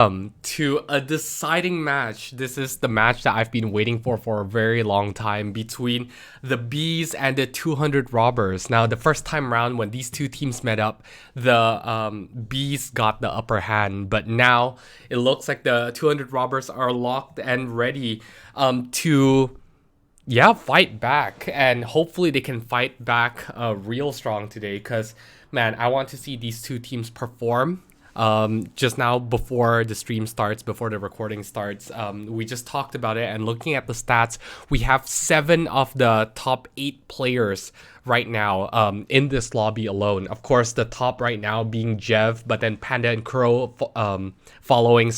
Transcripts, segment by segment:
To a deciding match. This is the match that I've been waiting for a very long time between the Bees and the 200 Robbers. Now, the first time round when these two teams met up, the Bees got the upper hand, but now it looks like the 200 Robbers are locked and ready to fight back, and hopefully they can fight back real strong today, because man, I want to see these two teams perform. Just now, before the stream starts, before the recording starts, we just talked about it, and looking at the stats, we have 7 of the top 8 players right now in this lobby alone. Of course, the top right now being Jev, but then Panda and Kuro following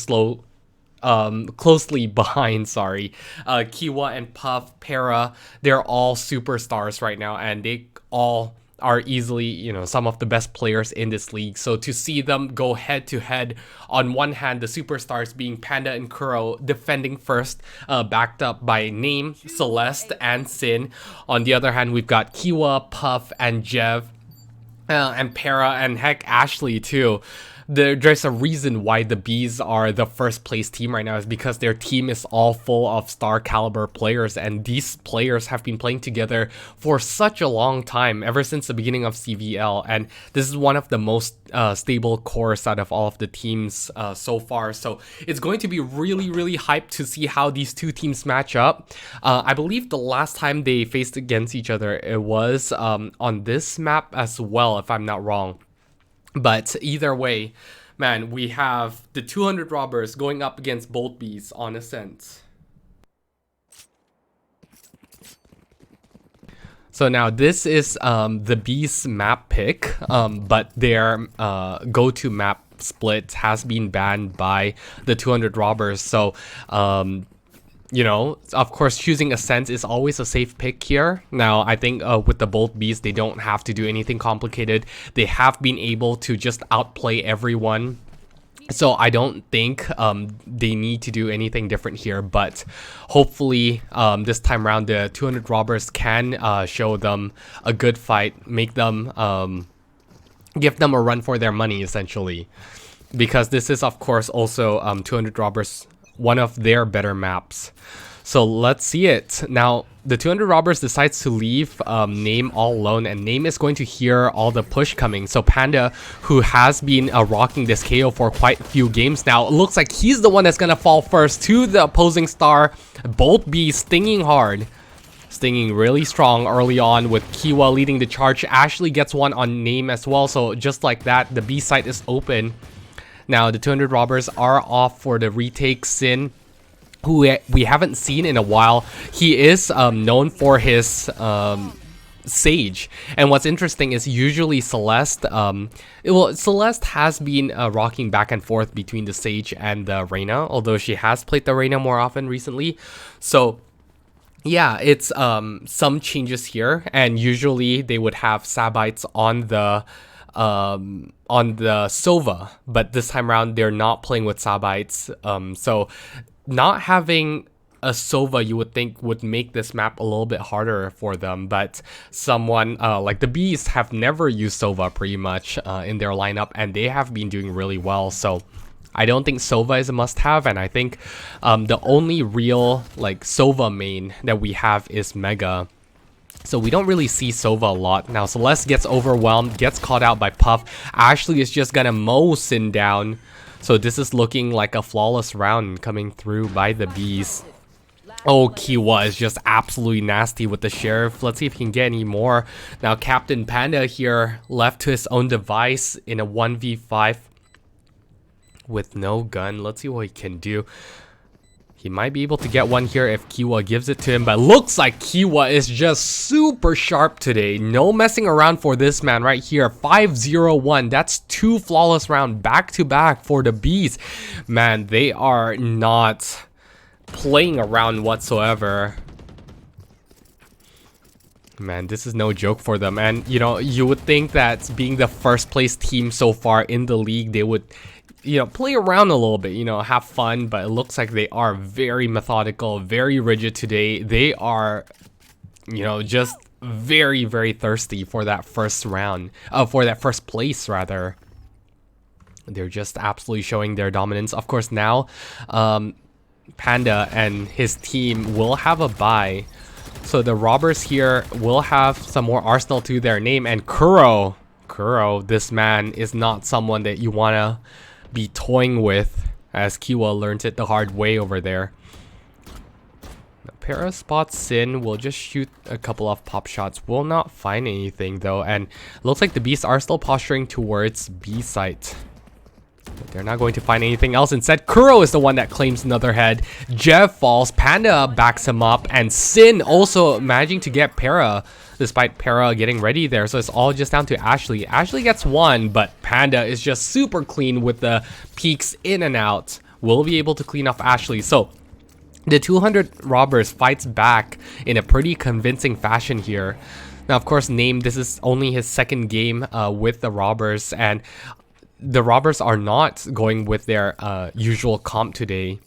closely behind, Kiwa and Puff, Para, they're all superstars right now, and they all are easily, some of the best players in this league. So to see them go head to head, on one hand, the superstars being Panda and Kuro defending first, backed up by Name, Celeste, and Sin. On the other hand, we've got Kiwa, Puff, and Jev, and Para, and heck, Ashley too. There's a reason why the Bees are the first place team right now, is because their team is all full of star caliber players, and these players have been playing together for such a long time, ever since the beginning of CVL, and this is one of the most stable cores out of all of the teams so far. So it's going to be really hyped to see how these two teams match up. I believe the last time they faced against each other, it was on this map as well, if I'm not wrong. But either way, man, we have the 200 Robbers going up against both Bees on Ascent. So now this is the Bees map pick, but their go-to map split has been banned by the 200 Robbers. So of course, choosing Ascent is always a safe pick here. Now, I think with the both Bees, they don't have to do anything complicated. They have been able to just outplay everyone. So I don't think they need to do anything different here. But hopefully, this time around, the 200 Robbers can show them a good fight, make them, give them a run for their money, essentially. Because this is, of course, also 200 Robbers, one of their better maps. So let's see it. Now, the 200 Robbers decides to leave Name all alone, and Name is going to hear all the push coming. So Panda, who has been rocking this KO for quite a few games now, it looks like he's the one that's gonna fall first to the opposing star. Both Bees stinging hard. Stinging really strong early on, with Kiwa leading the charge. Ashley gets one on Name as well, so just like that, the B site is open. Now, the 200 Robbers are off for the retake. Sin, who we haven't seen in a while, he is known for his Sage. And what's interesting is usually Celeste, Celeste has been rocking back and forth between the Sage and the Reyna, although she has played the Reyna more often recently. So yeah, it's some changes here, and usually they would have Sabites on the Sova, but this time around they're not playing with Sabites. So not having a Sova, you would think, would make this map a little bit harder for them, but someone like the Bees have never used Sova pretty much in their lineup, and they have been doing really well. So I don't think Sova is a must-have, and I think the only real Sova main that we have is Mega. So we don't really see Sova a lot. Now Celeste gets overwhelmed, gets caught out by Puff. Ashley is just gonna mow Sin down. So this is looking like a flawless round coming through by the Bees. Oh, Kiwa is just absolutely nasty with the Sheriff. Let's see if he can get any more. Now Captain Panda here, left to his own device in a 1v5 with no gun. Let's see what he can do. He might be able to get one here if Kiwa gives it to him, but looks like Kiwa is just super sharp today. No messing around for this man right here. 5-0-1. That's 2 flawless rounds back to back for the Bees. Man, they are not playing around whatsoever. Man, this is no joke for them. And you would think that being the first place team so far in the league, they would play around a little bit, have fun, but it looks like they are very methodical, very rigid today. They are, just very thirsty for that first round, for that first place rather. They're just absolutely showing their dominance. Of course, now Panda and his team will have a bye. So the robbers here will have some more arsenal to their name. And Kuro, this man is not someone that you want to be toying with, as Kiwa learned it the hard way over there. Para spots Sin, will just shoot a couple of pop shots, will not find anything though, and looks like the beasts are still posturing towards B site. But they're not going to find anything else. Instead, Kuro is the one that claims another head. Jeff falls, Panda backs him up, and Sin also managing to get Para, despite Para getting ready there. So it's all just down to Ashley. Ashley gets one, but Panda is just super clean with the peeks in and out. Will be able to clean off Ashley. So the 200 robbers fights back in a pretty convincing fashion here. Now, of course, Name, this is only his second game with the robbers, and the robbers are not going with their usual comp today.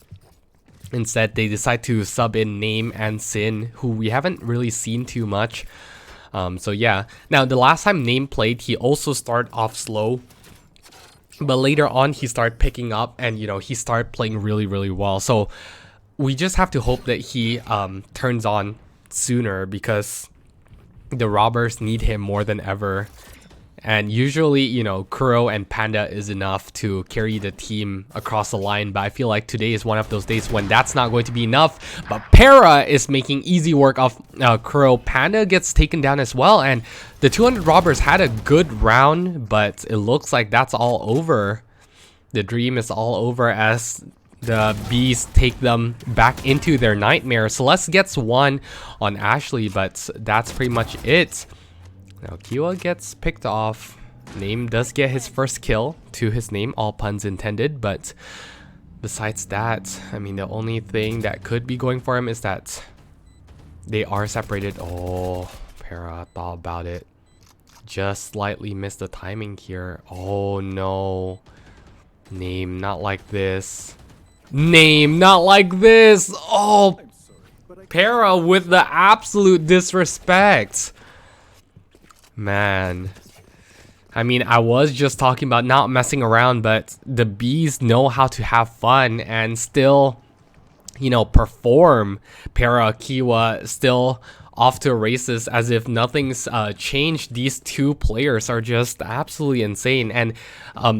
Instead, they decide to sub in Name and Sin, who we haven't really seen too much. So yeah. Now, the last time Name played, he also started off slow. But later on, he started picking up and, you know, he started playing really, really well. So we just have to hope that he turns on sooner, because the robbers need him more than ever. And usually, you know, Kuro and Panda is enough to carry the team across the line. But I feel like today is one of those days when that's not going to be enough. But Para is making easy work of Kuro. Panda gets taken down as well. And the 200 robbers had a good round, but it looks like that's all over. The dream is all over as the bees take them back into their nightmare. Celeste gets one on Ashley, but that's pretty much it. Now Kiwa gets picked off. Name does get his first kill to his name, all puns intended, but besides that, I mean, the only thing that could be going for him is that they are separated. Oh, Para thought about it. Just slightly missed the timing here. Oh no. Name, not like this. Name, not like this. Oh, Para with the absolute disrespect. Man, I mean, I was just talking about not messing around, but the bees know how to have fun and still, you know, perform. Para, Kiwa still off to races as if nothing's changed. These two players are just absolutely insane. And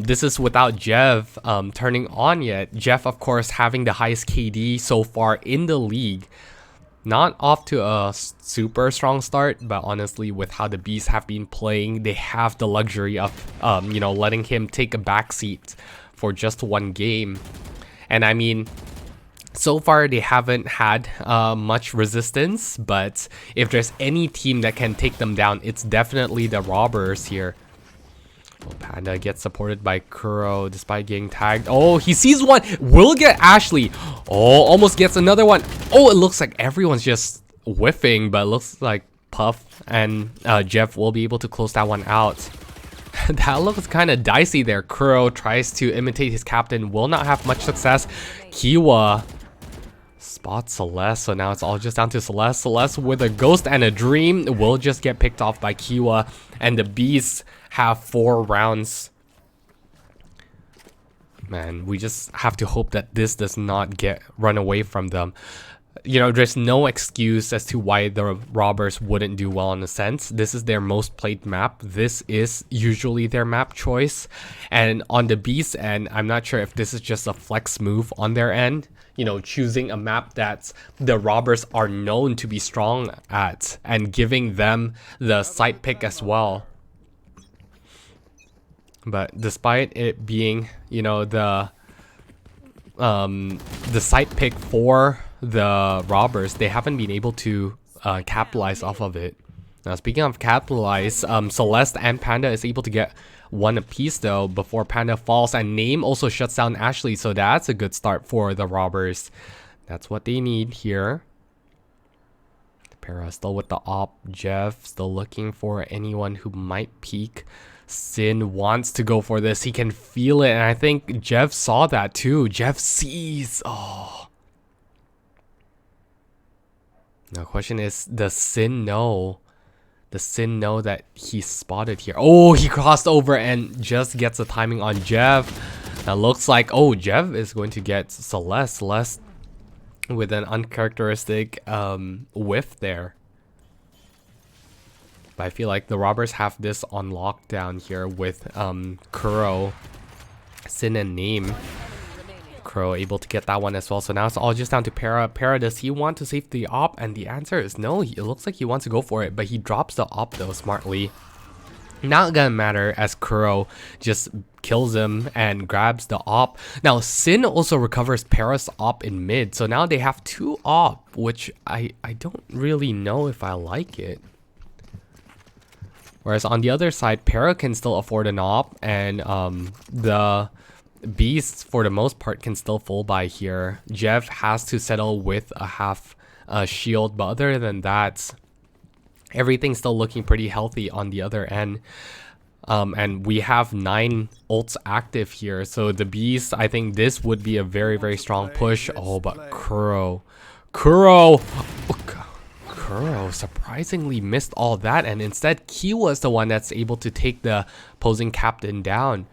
this is without Jeff turning on yet. Jeff, of course, having the highest KD so far in the league. Not off to a super strong start, but honestly, with how the bees have been playing, they have the luxury of, you know, letting him take a backseat for just one game. And I mean, so far they haven't had much resistance, but if there's any team that can take them down, it's definitely the robbers here. Oh, Panda gets supported by Kuro despite getting tagged. Oh, he sees one. Will get Ashley. Oh, almost gets another one. Oh, it looks like everyone's just whiffing, but it looks like Puff and Jeff will be able to close that one out. That looks kind of dicey there. Kuro tries to imitate his captain, will not have much success. Kiwa spots Celeste, so now it's all just down to Celeste. Celeste with a ghost and a dream will just get picked off by Kiwa, and the beasts have 4 rounds. Man, we just have to hope that this does not get run away from them. You know, there's no excuse as to why the robbers wouldn't do well in a sense. This is their most played map. This is usually their map choice. And on the beast end, I'm not sure if this is just a flex move on their end. You know, choosing a map that the robbers are known to be strong at and giving them the side pick as well. But despite it being, you know, the side pick for the robbers, they haven't been able to capitalize off of it. Now, speaking of capitalize, Celeste and Panda is able to get one apiece though before Panda falls, and Name also shuts down Ashley, so that's a good start for the robbers. That's what they need here. Para still with the op. Jeff still looking for anyone who might peek. Sin wants to go for this. He can feel it, and I think Jeff saw that too. Jeff sees. Oh. Now, question is, does Sin know Does Sin know that he's spotted here? Oh, he crossed over and just gets the timing on Jev. Now looks like, oh, Jev is going to get Celeste with an uncharacteristic whiff there. But I feel like the robbers have this on lockdown here with Kuro, Sin, and Name. Kuro able to get that one as well. So now it's all just down to Para. Para, does he want to save the op? And the answer is no. It looks like he wants to go for it, but he drops the op though smartly. Not gonna matter as Kuro just kills him and grabs the op. Now Sin also recovers Para's op in mid. So now they have 2 op, which I don't really know if I like it. Whereas on the other side, Para can still afford an op, and the Beasts for the most part can still full buy here. Jev has to settle with a half shield, but other than that, everything's still looking pretty healthy on the other end. And we have 9 ults active here, so the Beast, I think this would be a very strong push. Oh, but Kuro surprisingly missed all that, and instead Kiwa is the one that's able to take the opposing captain down.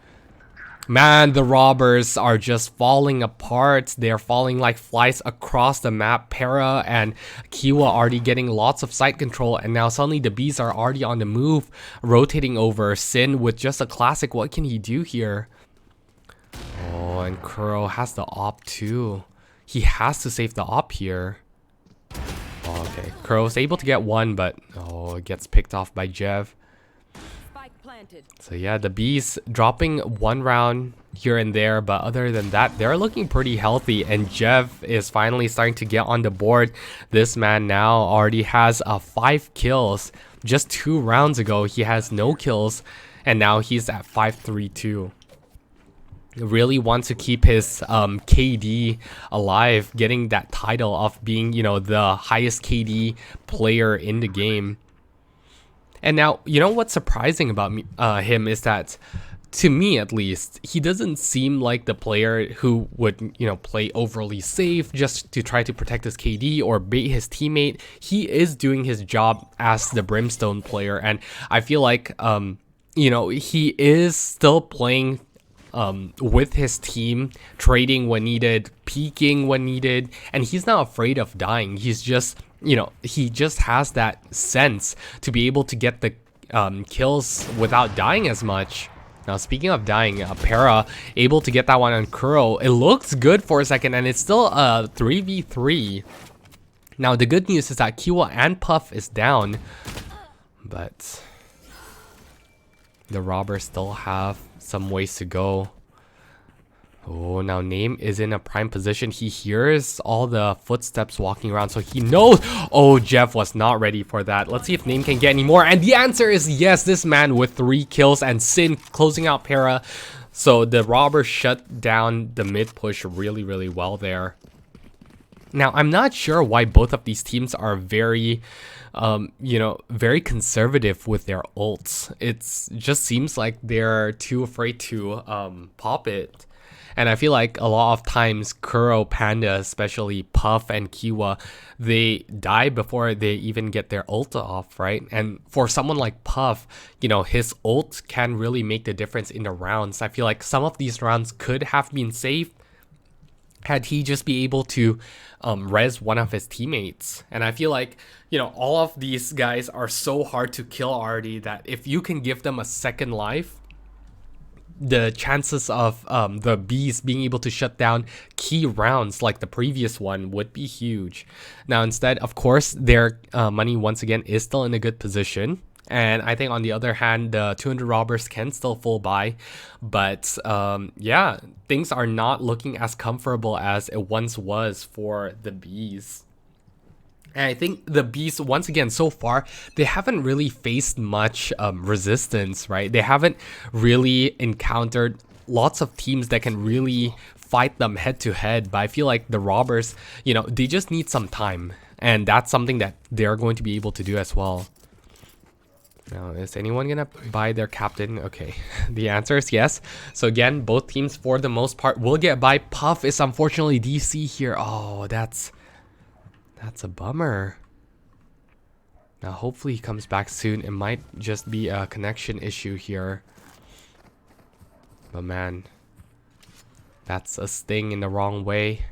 Man, the robbers are just falling apart. They're falling like flies across the map. Para and Kiwa already getting lots of side control, and now suddenly the bees are already on the move, rotating over. Sin with just a classic. What can he do here? Oh, and Kuro has the op too. He has to save the op here. Oh, okay, Kuro's able to get one, but oh, it gets picked off by Jev. So yeah, the bees dropping 1 round here and there, but other than that, they're looking pretty healthy, and Jev is finally starting to get on the board. This man now already has 5 kills. Just 2 rounds ago, he has no kills, and now he's at 532. Really wants to keep his KD alive, getting that title of being, you know, the highest KD player in the game. And now, you know what's surprising about him is that, to me at least, he doesn't seem like the player who would, you know, play overly safe just to try to protect his KD or bait his teammate. He is doing his job as the Brimstone player, and I feel like, you know, he is still playing with his team, trading when needed, peeking when needed, and he's not afraid of dying. He's just, you know, he just has that sense to be able to get the kills without dying as much. Now, speaking of dying, Para able to get that one on Kuro. It looks good for a second, and it's still a 3v3. Now, the good news is that Kiwa and Puff is down, but the robbers still have some ways to go. Oh, now Name is in a prime position. He hears all the footsteps walking around, so he knows. Oh, Jeff was not ready for that. Let's see if Name can get any more. And the answer is yes, this man with 3 kills and Sin closing out Para. So the robbers shut down the mid push really well there. Now, I'm not sure why both of these teams are very, you know, very conservative with their ults. It just seems like they're too afraid to pop it. And I feel like a lot of times Kuro, Panda, especially Puff and Kiwa, they die before they even get their ult off, right? And for someone like Puff, you know, his ult can really make the difference in the rounds. I feel like some of these rounds could have been saved had he just be able to res one of his teammates. And I feel like, you know, all of these guys are so hard to kill already that if you can give them a second life, the chances of the bees being able to shut down key rounds like the previous one would be huge. Now, instead, of course, their money once again is still in a good position. And I think on the other hand, the 200 robbers can still full buy. But yeah, things are not looking as comfortable as it once was for the bees. And I think the bees, once again, so far, they haven't really faced much resistance, right? They haven't really encountered lots of teams that can really fight them head to head. But I feel like the robbers, you know, they just need some time. And that's something that they're going to be able to do as well. Now, is anyone gonna buy their captain? Okay, the answer is yes. So again, both teams for the most part will get by. Puff is unfortunately DC here. Oh, that's a bummer. Now hopefully he comes back soon. It might just be a connection issue here. But man, that's a sting in the wrong way.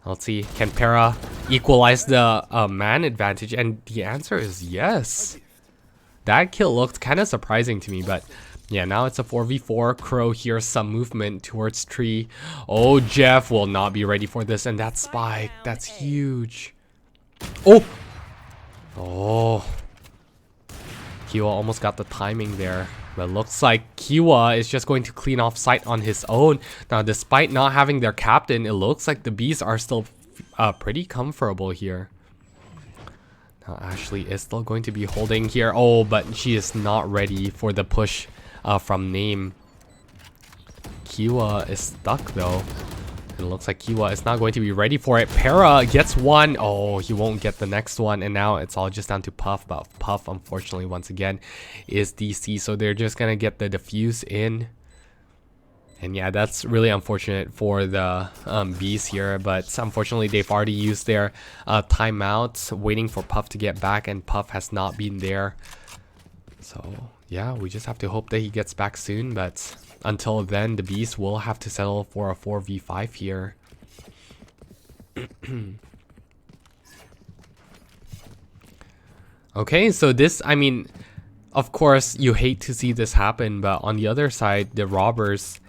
Let's see, can Para equalize the man advantage? And the answer is yes. That kill looked kind of surprising to me, but yeah, now it's a 4v4. Crow hears some movement towards tree. Oh, Jeff will not be ready for this, and that spike, that's huge. Oh! Oh. Kiwa almost got the timing there. But looks like Kiwa is just going to clean off site on his own. Now, despite not having their captain, it looks like the Bees are still pretty comfortable here. Now, Ashley is still going to be holding here. Oh, but she is not ready for the push from Name. Kiwa is stuck though. It looks like Kiwa is not going to be ready for it. Para gets one. Oh, he won't get the next one. And now it's all just down to Puff. But Puff, unfortunately, once again, is DC. So they're just going to get the defuse in. And yeah, that's really unfortunate for the Bees here. But unfortunately, they've already used their timeouts, waiting for Puff to get back. And Puff has not been there. So yeah, we just have to hope that he gets back soon. But until then, the Bees will have to settle for a 4v5 here. Okay, so this, I mean, of course, you hate to see this happen, but on the other side, the robbers,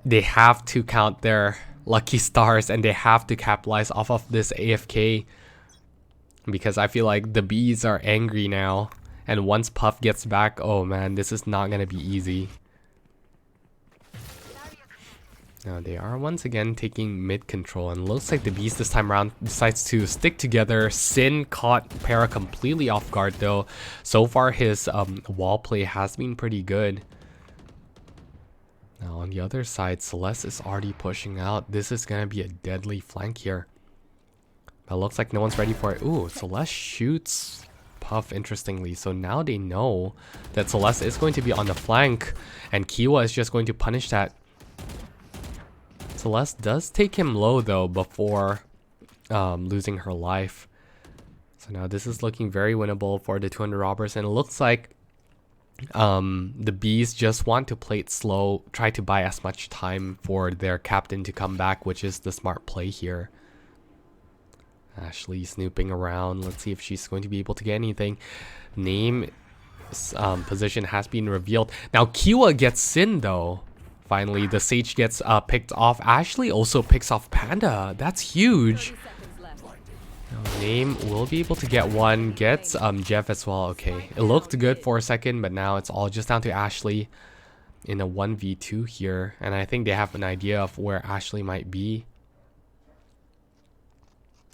they have to count their lucky stars and they have to capitalize off of this AFK. Because I feel like the Bees are angry now. And once Puff gets back, oh man, this is not going to be easy. Now they are once again taking mid control, and looks like the Beast this time around decides to stick together. Sin caught Para completely off guard though. So far his wall play has been pretty good. Now on the other side, Celeste is already pushing out. This is gonna be a deadly flank here. But looks like no one's ready for it. Ooh, Celeste shoots Puff interestingly. So now they know that Celeste is going to be on the flank, and Kiwa is just going to punish that. Celeste does take him low though before losing her life. So now this is looking very winnable for the 200 robbers, and it looks like the Bees just want to play it slow, try to buy as much time for their captain to come back, which is the smart play here. Ashley snooping around. Let's see if she's going to be able to get anything. Name position has been revealed. Now Kiwa gets Sin though. Finally, the Sage gets picked off. Ashley also picks off Panda. That's huge. Now, Name will be able to get one. Gets Jeff as well. Okay, it looked good for a second, but now it's all just down to Ashley in a 1v2 here. And I think they have an idea of where Ashley might be.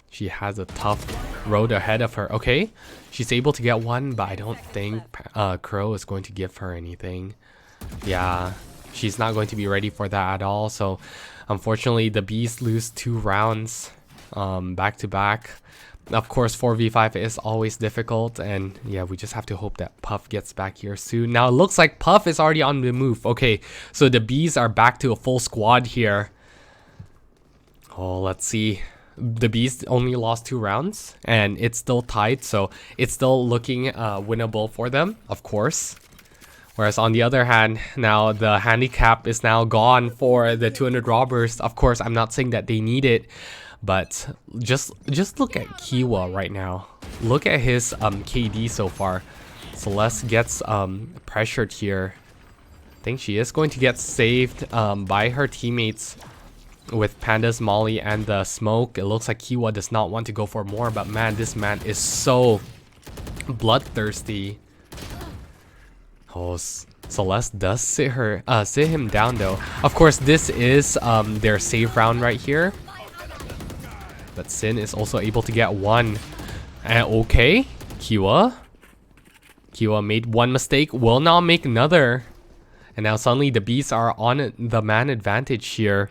She has a tough road ahead of her. Okay, she's able to get one, but I don't think Crow is going to give her anything. Yeah. She's not going to be ready for that at all. So unfortunately the Bees lose 2 rounds back to back. Of course 4v5 is always difficult, and yeah, we just have to hope that Puff gets back here soon. Now it looks like Puff is already on the move. Okay, so the Bees are back to a full squad here. Oh, let's see. The Bees only lost 2 rounds and it's still tied, so it's still looking winnable for them, of course. Whereas on the other hand, now the handicap is now gone for the 200 robbers. Of course, I'm not saying that they need it, but just look at Kiwa right now. Look at his KD so far. Celeste gets pressured here. I think she is going to get saved by her teammates with Panda's Molly and the smoke. It looks like Kiwa does not want to go for more, but man, this man is so bloodthirsty. Oh, Celeste does sit him down though. Of course, this is their save round right here. But Sin is also able to get one. And okay, Kiwa made one mistake, will not make another. And now suddenly the Bees are on the man advantage here.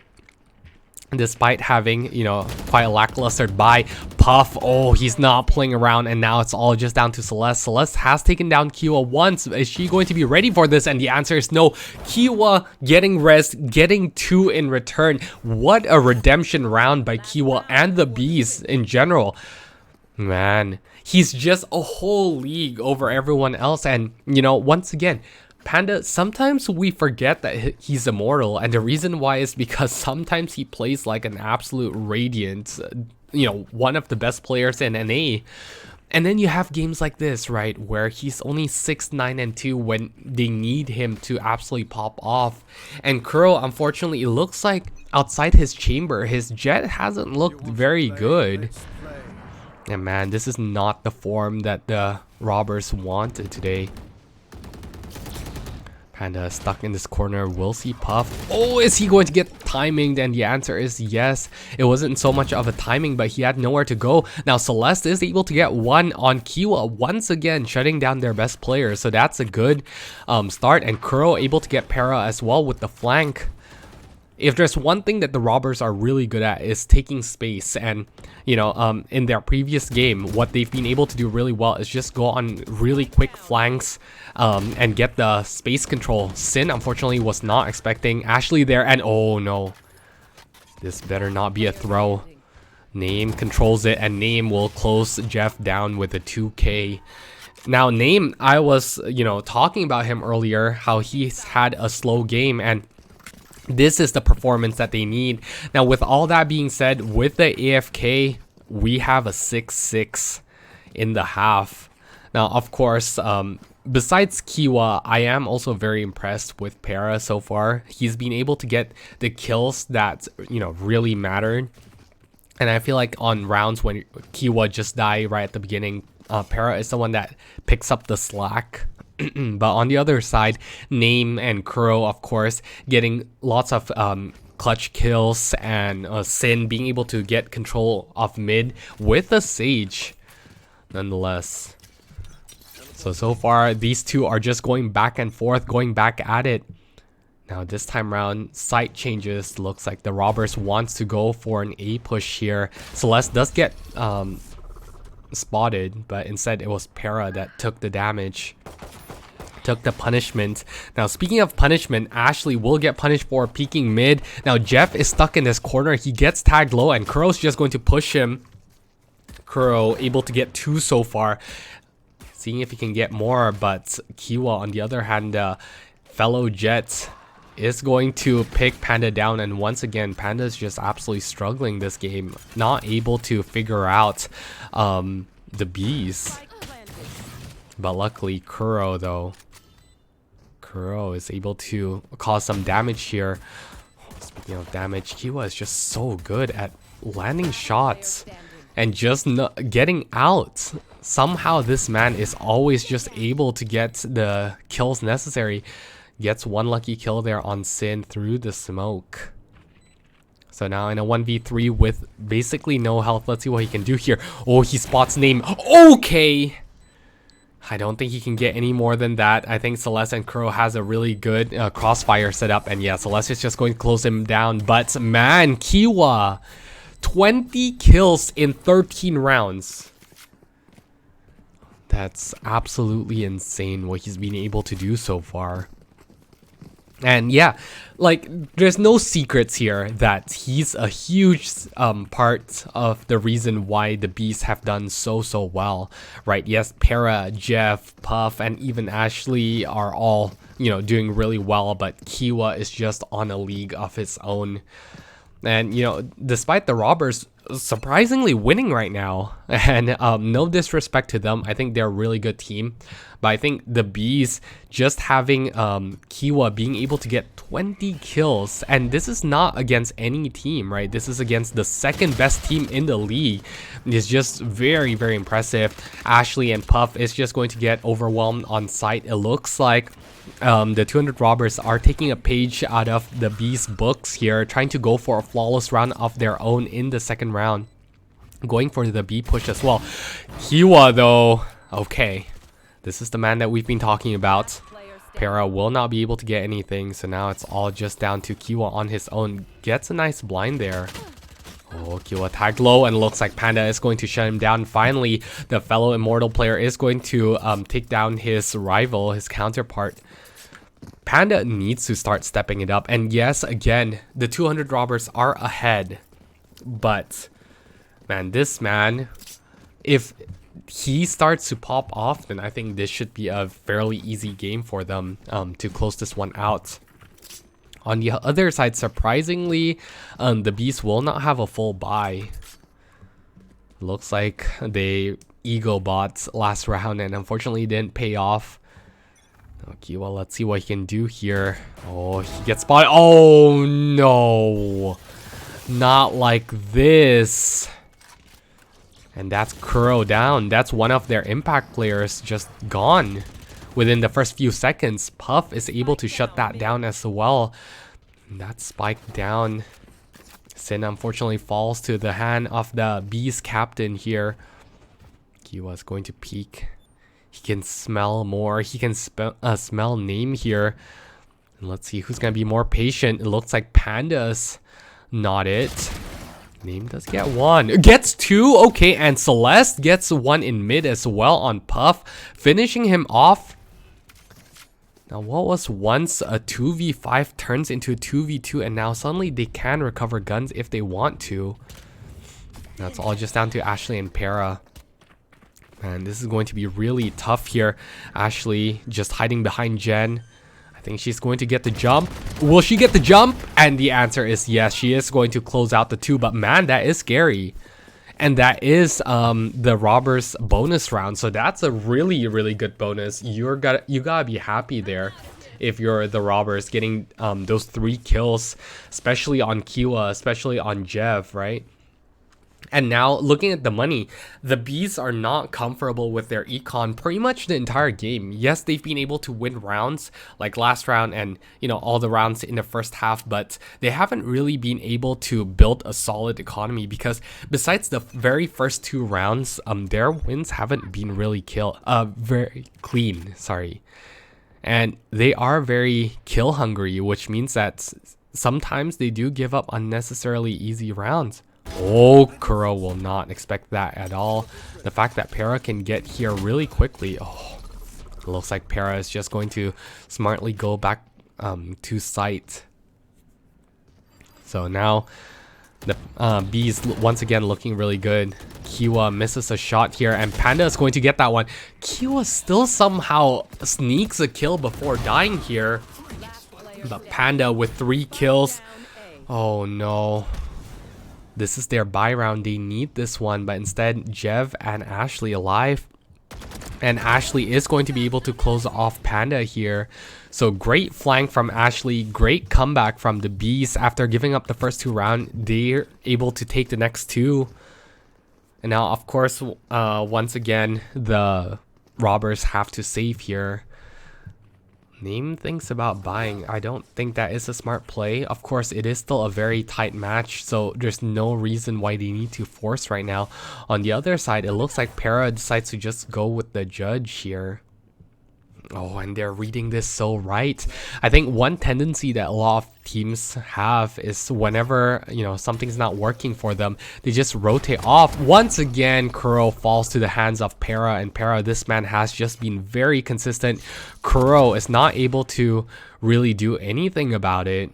Despite having, you know, quite a lackluster buy. Puff, oh, he's not playing around, and now it's all just down to Celeste. Celeste has taken down Kiwa once. Is she going to be ready for this? And the answer is no. Kiwa getting res, getting 2 in return. What a redemption round by Kiwa and the Bees in general. Man, he's just a whole league over everyone else. And, you know, once again, Panda, sometimes we forget that he's immortal. And the reason why is because sometimes he plays like an absolute radiant, you know, one of the best players in NA. And then you have games like this, right, where he's only 6-9-2 when they need him to absolutely pop off. And Kuro, unfortunately, it looks like outside his chamber, his jet hasn't looked very good. And man, this is not the form that the robbers wanted today. Panda stuck in this corner. Will see Puff. Oh, is he going to get timing? And the answer is yes. It wasn't so much of a timing, but he had nowhere to go. Now CeleStarz is able to get one on Kiwa once again, shutting down their best player. So that's a good start. And Kuro able to get Para as well with the flank. If there's one thing that the robbers are really good at is taking space, and you know, in their previous game, what they've been able to do really well is just go on really quick flanks and get the space control. Sin unfortunately was not expecting Ashley there, and oh no, this better not be a throw. Name controls it, and Name will close Jeff down with a 2K. Now Name, I was, you know, talking about him earlier, how he's had a slow game, and this is the performance that they need. Now, with all that being said, with the AFK, we have a 6-6 in the half. Now, of course, besides Kiwa, I am also very impressed with Para so far. He's been able to get the kills that, you know, really mattered. And I feel like on rounds when Kiwa just died right at the beginning, Para is the one that picks up the slack. But on the other side, Name and Kuro, of course, getting lots of clutch kills, and Sin being able to get control of mid with a Sage, nonetheless. So far, these two are just going back and forth, going back at it. Now, this time around, site changes. Looks like the robbers wants to go for an A push here. CeleStarz does get spotted, but instead it was Para that took the damage. Took the punishment. Now, speaking of punishment, Ashley will get punished for peeking mid. Now, Jeff is stuck in this corner. He gets tagged low, and Kuro's just going to push him. Kuro able to get 2 so far. Seeing if he can get more, but Kiwa, on the other hand, fellow Jet, is going to pick Panda down. And once again, Panda is just absolutely struggling this game. Not able to figure out the bees. But luckily, Kuro, though. Kuro is able to cause some damage here. Speaking of damage, Kiwa is just so good at landing shots and just getting out. Somehow this man is always just able to get the kills necessary. Gets one lucky kill there on Sin through the smoke. So now in a 1v3 with basically no health, let's see what he can do here. Oh, he spots Name. Okay! I don't think he can get any more than that. I think CeleStarz and Kuro has a really good crossfire setup. And yeah, CeleStarz is just going to close him down. But man, Kiwa, 20 kills in 13 rounds. That's absolutely insane what he's been able to do so far. And yeah, like, there's no secrets here that he's a huge part of the reason why the Beasts have done so well, right? Yes, Para, Jeff, Puff, and even Ashley are all, you know, doing really well, but Kiwa is just on a league of his own. And, you know, despite the robbers surprisingly winning right now, and no disrespect to them, I think they're a really good team, but I think the Bees just having Kiwa being able to get 20 kills, and this is not against any team, right? This is against the second best team in the league. It's just very impressive. Ashley and Puff is just going to get overwhelmed on site. It looks like the 200 robbers are taking a page out of the Bees books here, trying to go for a flawless round of their own in the second round, going for the B push as well. Kiwa though, okay, this is the man that we've been talking about. Para will not be able to get anything, so now it's all just down to Kiwa on his own. Gets a nice blind there. Oh, Kiwa tagged low, and looks like Panda is going to shut him down. Finally, the fellow Immortal player is going to take down his rival, his counterpart. Panda needs to start stepping it up. And yes, again, the 200 robbers are ahead. But, man, this man if he starts to pop off, then I think this should be a fairly easy game for them to close this one out. On the other side, surprisingly, the Beast will not have a full buy. Looks like they ego bought last round and unfortunately didn't pay off. Okay, well, let's see what he can do here. Oh, he gets spotted. Oh, no. Not like this. And that's Kuro down. That's one of their impact players just gone within the first few seconds. Puff is able to shut that down as well. And that's Spike down. Sin unfortunately falls to the hand of the Beast captain here. Kiwa is going to peek. He can smell more. He can smell Name here. And let's see who's going to be more patient. It looks like Panda's not it. Name does get one. Gets two. Okay, and Celeste gets one in mid as well on Puff, finishing him off. Now, what was once a 2v5 turns into a 2v2, and now suddenly they can recover guns if they want to. That's all just down to Ashley and Para. And this is going to be really tough here. Ashley just hiding behind Jen. I think she's going to get the jump. Will she get the jump? And the answer is yes, she is going to close out the 2. But man, that is scary. And that is the robbers bonus round. So that's a really, really good bonus. You gotta be happy there if you're the robbers getting those 3 kills, especially on Kiwa, especially on Jev, right? And now, looking at the money, the Bees are not comfortable with their econ pretty much the entire game. Yes, they've been able to win rounds, like last round and, you know, all the rounds in the first half, but they haven't really been able to build a solid economy because besides the very first 2 rounds, their wins haven't been really very clean, sorry. And they are very kill hungry, which means that sometimes they do give up unnecessarily easy rounds. Oh, Kuro will not expect that at all. The fact that Para can get here really quickly. Oh, it looks like Para is just going to smartly go back to site. So now the Bees once again looking really good. Kiwa misses a shot here and Panda is going to get that one. Kiwa still somehow sneaks a kill before dying here. But Panda with 3 kills. Oh no. This is their buy round. They need this one, but instead Jev and Ashley alive. And Ashley is going to be able to close off Panda here. So great flank from Ashley. Great comeback from the Beast. After giving up the first 2 rounds, they're able to take the next 2. And now, of course, once again, the robbers have to save here. Name thinks about buying. I don't think that is a smart play. Of course, it is still a very tight match, so there's no reason why they need to force right now. On the other side, it looks like Para decides to just go with the judge here. Oh, and they're reading this so right. I think one tendency that a lot of teams have is whenever, you know, something's not working for them, they just rotate off. Once again, Kuro falls to the hands of Para, and Para, this man has just been very consistent. Kuro is not able to really do anything about it.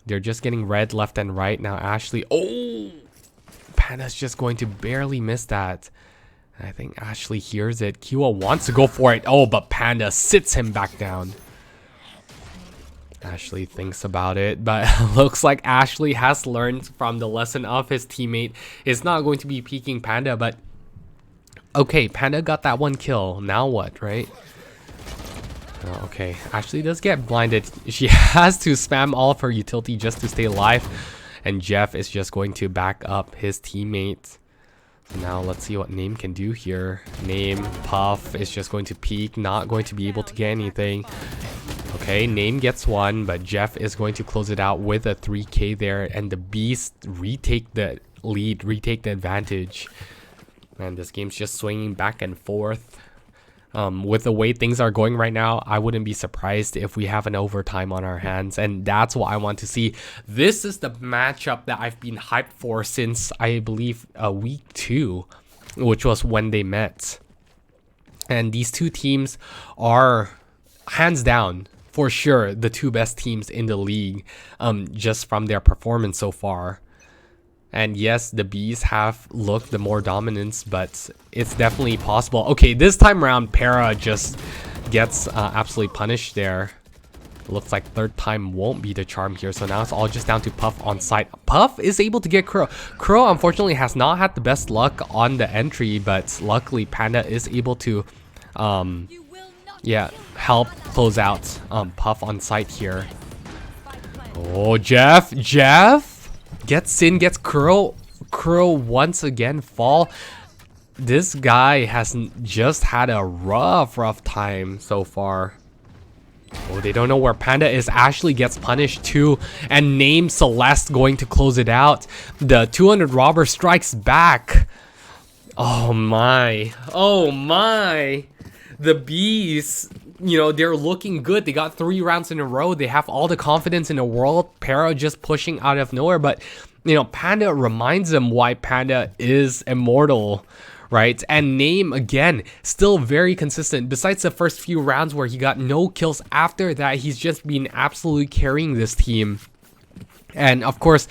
They're just getting red left and right. Now Ashley, oh, Panda's just going to barely miss that. I think Ashley hears it. Kiwa wants to go for it. Oh, but Panda sits him back down. Ashley thinks about it, but looks like Ashley has learned from the lesson of his teammate. It's not going to be peeking Panda, but okay, Panda got that 1 kill. Now what, right? Oh, okay, Ashley does get blinded. She has to spam all of her utility just to stay alive, and Jeff is just going to back up his teammate. Now let's see what Name can do here. Name, Puff is just going to peek, not going to be able to get anything. Okay, Name gets 1, but Jeff is going to close it out with a 3k there, and the Beast retake the lead, retake the advantage. Man, this game's just swinging back and forth. With the way things are going right now, I wouldn't be surprised if we have an overtime on our hands, and that's what I want to see. This is the matchup that I've been hyped for since, I believe, week 2, which was when they met. And these 2 teams are, hands down, for sure, the 2 best teams in the league, just from their performance so far. And yes, the Bees have looked the more dominance, but it's definitely possible. Okay, this time around, Para just gets absolutely punished there. Looks like third time won't be the charm here, so now it's all just down to Puff on site. Puff is able to get Kuro. Kuro unfortunately has not had the best luck on the entry, but luckily Panda is able to yeah, help close out Puff on site here. Oh, Jeff gets Sin, gets Kuro once again fall. This guy has just had a rough time so far. Oh, they don't know where Panda is. Ashley gets punished too, and name Celeste going to close it out. The 200 robber strikes back. Oh my, the Bees, you know, they're looking good. They got 3 rounds in a row. They have all the confidence in the world. Para just pushing out of nowhere, but you know, Panda reminds them why Panda is immortal, right? And name again, still very consistent. Besides the first few rounds where he got no kills, after that he's just been absolutely carrying this team. And of course,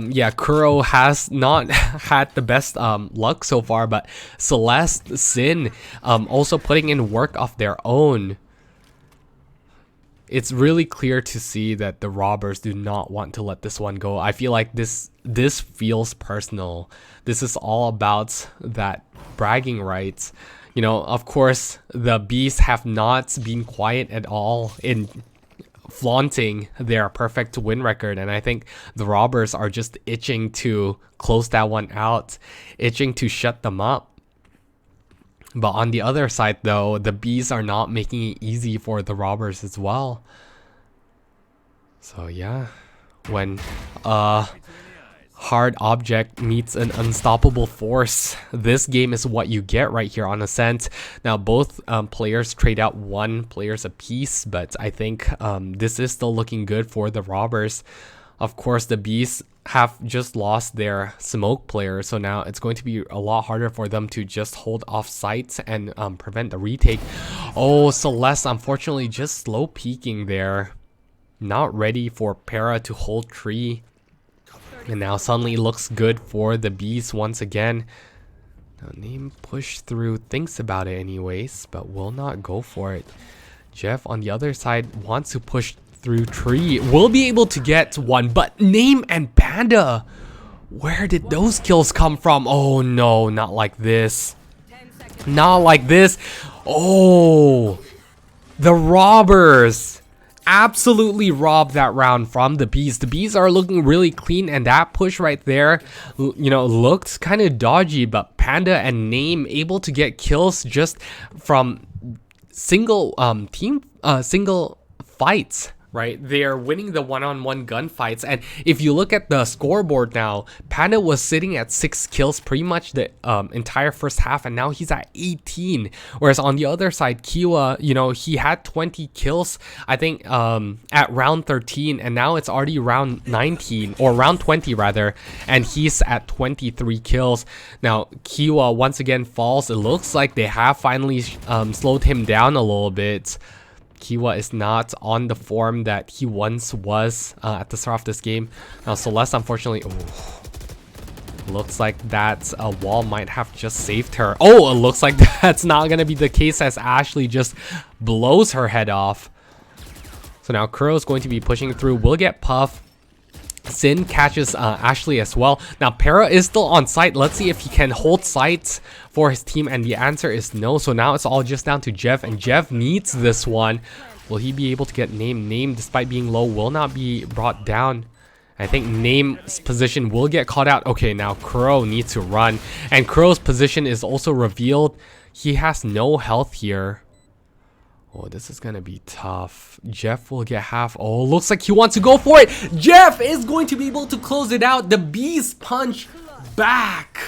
yeah, Kuro has not had the best luck so far, but Celeste, Sin, also putting in work of their own. It's really clear to see that the robbers do not want to let this one go. I feel like this feels personal. This is all about that bragging rights. You know, of course, the Beasts have not been quiet at all in flaunting their perfect win record, and I think the robbers are just itching to close that one out, itching to shut them up. But on the other side though, the Bees are not making it easy for the robbers as well. So yeah, when hard object meets an unstoppable force, this game is what you get right here on Ascent. Now both players trade out 1 players apiece, but I think this is still looking good for the robbers. Of course, the Beasts have just lost their smoke player, so now it's going to be a lot harder for them to just hold off sight and prevent the retake. Oh, Celeste unfortunately just slow peeking there, not ready for Para to hold tree. And now suddenly looks good for the Bees once again. Now name push through, thinks about it anyways, but will not go for it. Jeff on the other side wants to push through tree, will be able to get one, but name and Panda, where did those kills come from? Oh no, not like this. Not like this. Oh, the robbers absolutely robbed that round from the Bees. The Bees are looking really clean, and that push right there, you know, looked kind of dodgy, but Panda and Name able to get kills just from single single fights. Right, they're winning the one-on-one gunfights, and if you look at the scoreboard now, Panda was sitting at 6 kills pretty much the entire first half, and now he's at 18. Whereas on the other side, Kiwa, you know, he had 20 kills, I think, at round 13, and now it's already round 19, or round 20 rather, and he's at 23 kills. Now, Kiwa once again falls. It looks like they have finally slowed him down a little bit. Kiwa is not on the form that he once was at the start of this game. Now Celeste, unfortunately, looks like that wall might have just saved her. Oh, it looks like that's not going to be the case as Ashley just blows her head off. So now Kuro is going to be pushing through. Will get Puff. Sin catches Ashley as well. Now Para is still on site. Let's see if he can hold sight for his team, and the answer is no. So now it's all just down to Jeff, and Jeff needs this one. Will he be able to get Name? Name, despite being low, will not be brought down. I think Name's position will get caught out. Okay, now Kuro needs to run, and Kuro's position is also revealed. He has no health here. Oh, this is gonna be tough. Jeff will get half. Oh, looks like he wants to go for it. Jeff is going to be able to close it out. The Bees punch back.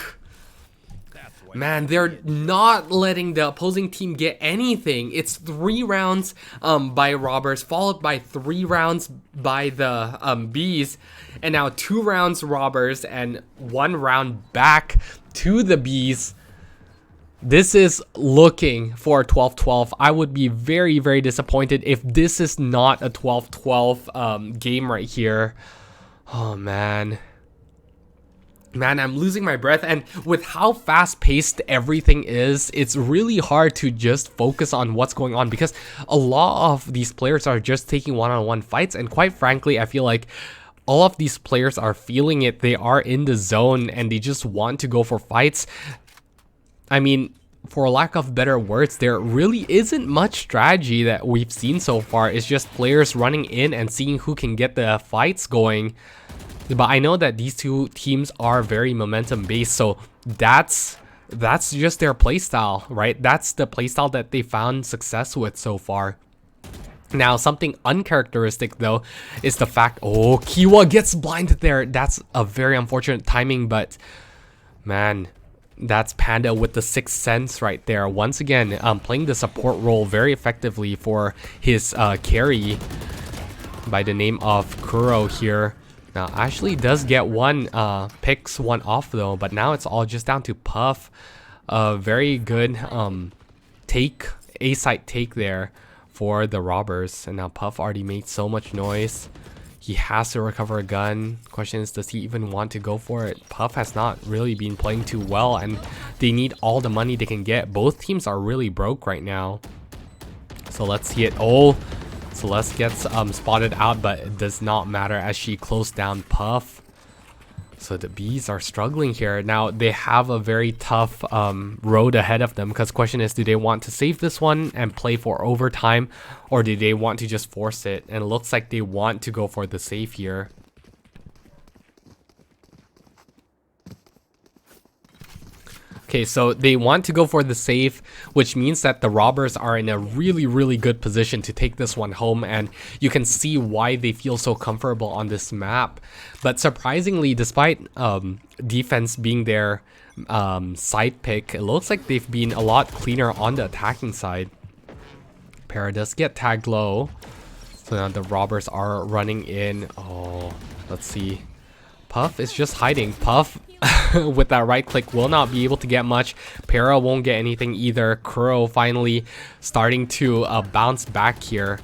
Man, they're not letting the opposing team get anything. It's 3 rounds by robbers, followed by 3 rounds by the Bees, and now 2 rounds robbers and 1 round back to the Bees. This is looking for a 12-12. I would be very, very disappointed if this is not a 12-12 game right here. Oh, man. Man, I'm losing my breath, and with how fast-paced everything is, it's really hard to just focus on what's going on because a lot of these players are just taking one-on-one fights, and quite frankly, I feel like all of these players are feeling it. They are in the zone and they just want to go for fights. I mean, for lack of better words, there really isn't much strategy that we've seen so far. It's just players running in and seeing who can get the fights going. But I know that these two teams are very momentum based, so that's just their playstyle, right? That's the playstyle that they found success with so far. Now, something uncharacteristic though is the fact, oh, Kiwa gets blinded there. That's a very unfortunate timing, but man, that's Panda with the sixth sense right there. Once again, playing the support role very effectively for his carry by the name of Kuro here. Now, Ashley does get one, picks one off though, but now it's all just down to Puff. Very good take, A-site take there for the robbers. And now Puff already made so much noise. He has to recover a gun. Question is, does he even want to go for it? Puff has not really been playing too well, and they need all the money they can get. Both teams are really broke right now. So let's see it. Oh, Celeste gets spotted out, but it does not matter as she closed down Puff. So the bees are struggling here. Now they have a very tough road ahead of them, because the question is, do they want to save this one and play for overtime, or do they want to just force it? And it looks like they want to go for the save here. Okay, so they want to go for the save, which means that the robbers are in a really good position to take this one home, and you can see why they feel so comfortable on this map. But surprisingly, despite defense being their side pick, it looks like they've been a lot cleaner on the attacking side. Para does get tagged low, so now the robbers are running in. Oh, let's see. Puff is just hiding. Puff with that right click will not be able to get much. Para won't get anything either. Kuro finally starting to bounce back here.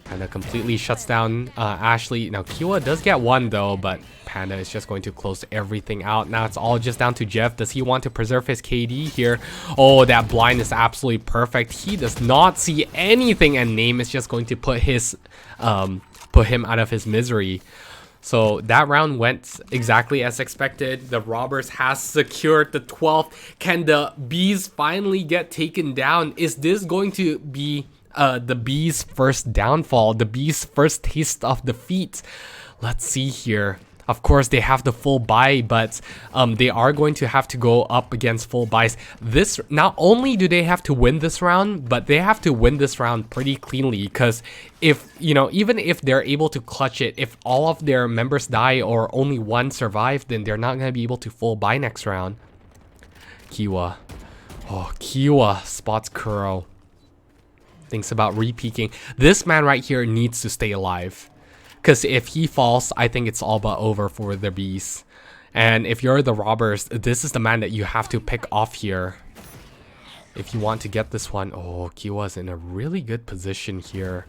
Panda completely shuts down Ashley. Now Kiwa does get one though, but Panda is just going to close everything out. Now it's all just down to Jeff. Does he want to preserve his KD here? Oh, that blind is absolutely perfect. He does not see anything, and Name is just going to put his put him out of his misery. So that round went exactly as expected. The robbers has secured the 12th. Can the bees finally get taken down? Is this going to be the bees' first downfall? The bees' first taste of defeat? Let's see here. Of course, they have the full buy, but they are going to have to go up against full buys. This, not only do they have to win this round, but they have to win this round pretty cleanly, because if, you know, even if they're able to clutch it, if all of their members die or only one survive, then they're not going to be able to full buy next round. Kiwa. Oh, Kiwa spots Kuro. Thinks about re-peeking. This man right here needs to stay alive, because if he falls, I think it's all but over for the bees. And if you're the robbers, this is the man that you have to pick off here if you want to get this one. Oh, Kiwa's in a really good position here.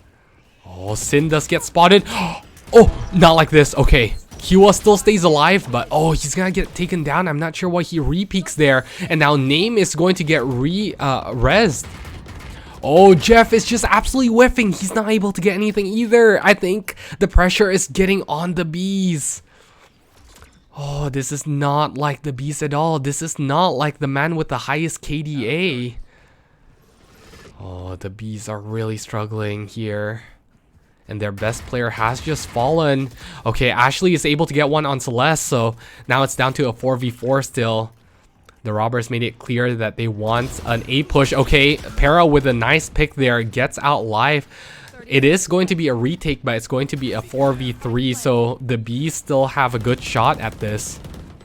Oh, Sin does get spotted. Oh, not like this. Okay, Kiwa still stays alive, but oh, he's gonna get taken down. I'm not sure why he re-peeks there. And now Name is going to get rezzed. Oh, Jeff is just absolutely whiffing. He's not able to get anything either. I think the pressure is getting on the bees. Oh, this is not like the bees at all. This is not like the man with the highest KDA. Oh, the bees are really struggling here. And their best player has just fallen. Okay, Ashley is able to get one on Celeste, so now it's down to a 4v4 still. The robbers made it clear that they want an A push. Okay, Para with a nice pick there gets out live. It is going to be a retake, but it's going to be a 4v3, so the bees still have a good shot at this.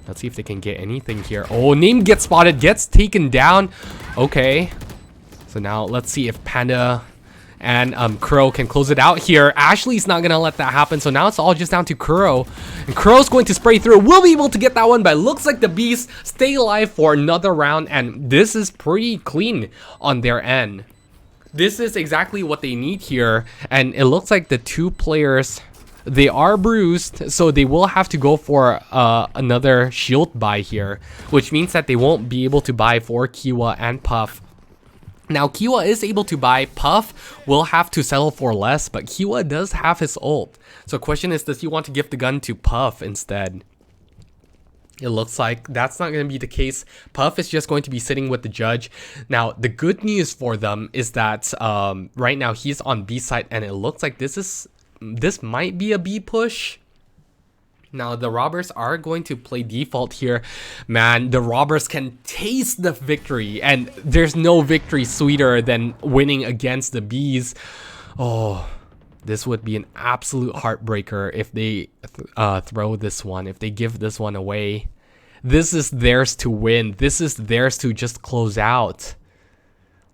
Let's see if they can get anything here. Oh, Name gets spotted, gets taken down. Okay, so now let's see if Panda and Kuro can close it out here. Ashley's not gonna let that happen, so now it's all just down to Kuro, and Kuro's going to spray through. We'll be able to get that one, but it looks like the bees stay alive for another round, and this is pretty clean on their end. This is exactly what they need here, and it looks like the two players They are bruised, so they will have to go for another shield buy here, which means that they won't be able to buy for Kiwa and Puff. Now, Kiwa is able to buy. Puff will have to settle for less, but Kiwa does have his ult. So question is, does he want to give the gun to Puff instead? It looks like that's not going to be the case. Puff is just going to be sitting with the judge. Now, the good news for them is that right now he's on B side, and it looks like this might be a B push. Now, the robbers are going to play default here. Man, the robbers can taste the victory, and there's no victory sweeter than winning against the bees. Oh, this would be an absolute heartbreaker if they throw this one, if they give this one away. This is theirs to win. This is theirs to just close out.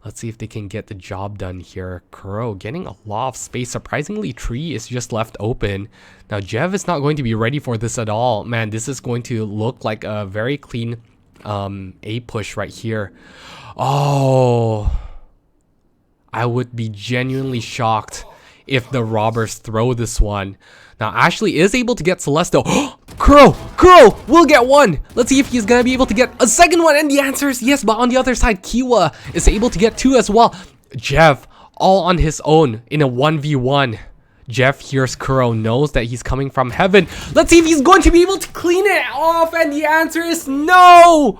Let's see if they can get the job done here. Kuro getting a lot of space. Surprisingly, Tree is just left open. Now, Jev is not going to be ready for this at all. Man, this is going to look like a very clean A push right here. Oh, I would be genuinely shocked if the robbers throw this one. Now, Ashley is able to get Celeste. Kuro will get one. Let's see if he's gonna be able to get a second one, and the answer is yes. But on the other side, Kiwa is able to get two as well. Jeff all on his own in a 1v1. Jeff hears Kuro, knows that he's coming from heaven. Let's see if he's going to be able to clean it off, and the answer is no.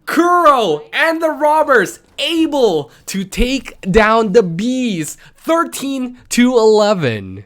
Kuro and the robbers able to take down the bees 13-11.